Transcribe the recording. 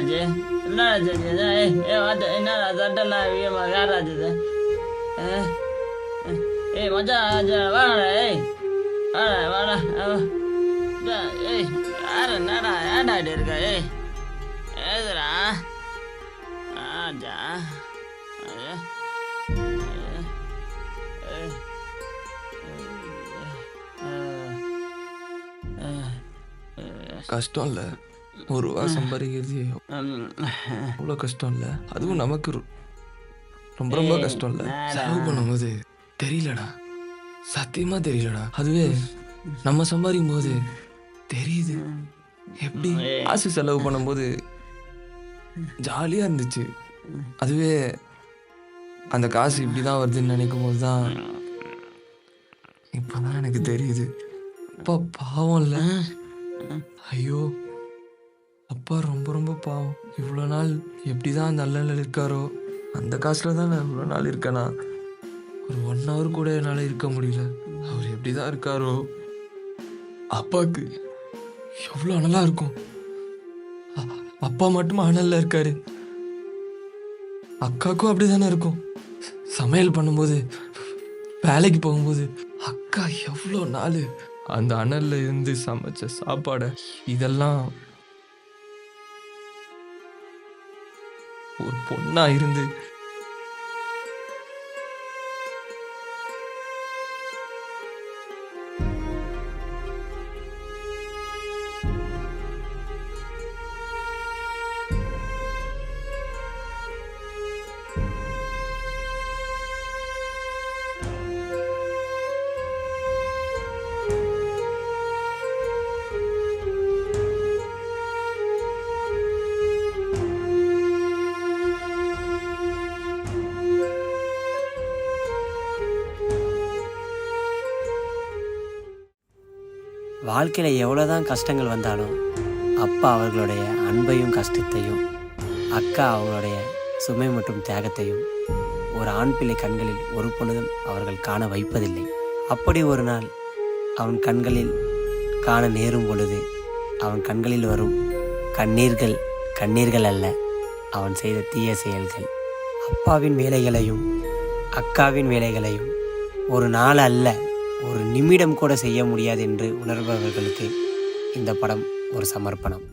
ஆச்சு? என்னடா ஆச்சு? என்னடா சட்டெல்லாம் யாரா இது? மச்சான் வாடா. வாடா. யார் என்னடா ஏன்டா இப்படி இருக்க? ஏதுடா ஆச்சா? கஷ்டம் இல்லை, ஒரு ரூபா சம்பாதிக்கிறது அவ்வளோ கஷ்டம் இல்லை. அதுவும் நமக்கு ரொம்ப ரொம்ப கஷ்டம் இல்லை. செலவு பண்ணும்போது தெரியலடா, சத்தியமாக தெரியலடா. அதுவே நம்ம சம்பாதிக்கும் போது தெரியுது. எப்படி காசு செலவு பண்ணும்போது ஜாலியாக இருந்துச்சு. அதுவே அந்த காசு இப்படி தான் வருதுன்னு நினைக்கும் போது தான் இப்போ தான் எனக்கு தெரியுது. அப்பா பாவம் இல்லை. ஐயோ, அப்பா ரொம்ப ரொம்ப பாவம். இவ்வளோ நாள் எப்படி தான் நல்ல நிலையில் இருக்காரோ, அந்த காசில் தான் நான் இவ்வளோ நாள் இருக்கேனா. ஒரு 1 hour கூட என்னால் இருக்க முடியல. அவர் எப்படி தான் இருக்காரோ. அப்பாவுக்கு எவ்வளோ அனலாக இருக்கும். அப்பா மட்டும் அனலில் இருக்காரு. அக்காவுக்கும் அப்படி தானே இருக்கும். சமையல் பண்ணும்போது, வேலைக்கு போகும்போது அக்கா எவ்வளோ நாள் அந்த அனலில் இருந்து சமைச்ச சாப்பாடை இதெல்லாம் ஒரு பொண்ணா இருந்து வாழ்க்கையில் எவ்வளோதான் கஷ்டங்கள் வந்தாலும் அப்பா அவர்களுடைய அன்பையும் கஷ்டத்தையும், அக்கா அவங்களுடைய சுமை மற்றும் தியாகத்தையும் ஒரு ஆண் பிள்ளை கண்களில் ஒரு பொழுதும் அவர்கள் காண வைப்பதில்லை. அப்படி ஒரு நாள் அவன் கண்களில் காண நேரும் பொழுது அவன் கண்களில் வரும் கண்ணீர்கள் அல்ல, அவன் செய்த தீய செயல்கள். அப்பாவின் வேலைகளையும் அக்காவின் வேலைகளையும் ஒரு நாள் அல்ல, ஒரு நிமிடம் கூட செய்ய முடியாது என்று உணர்பவர்களுக்கு இந்த படம் ஒரு சமர்ப்பணம்.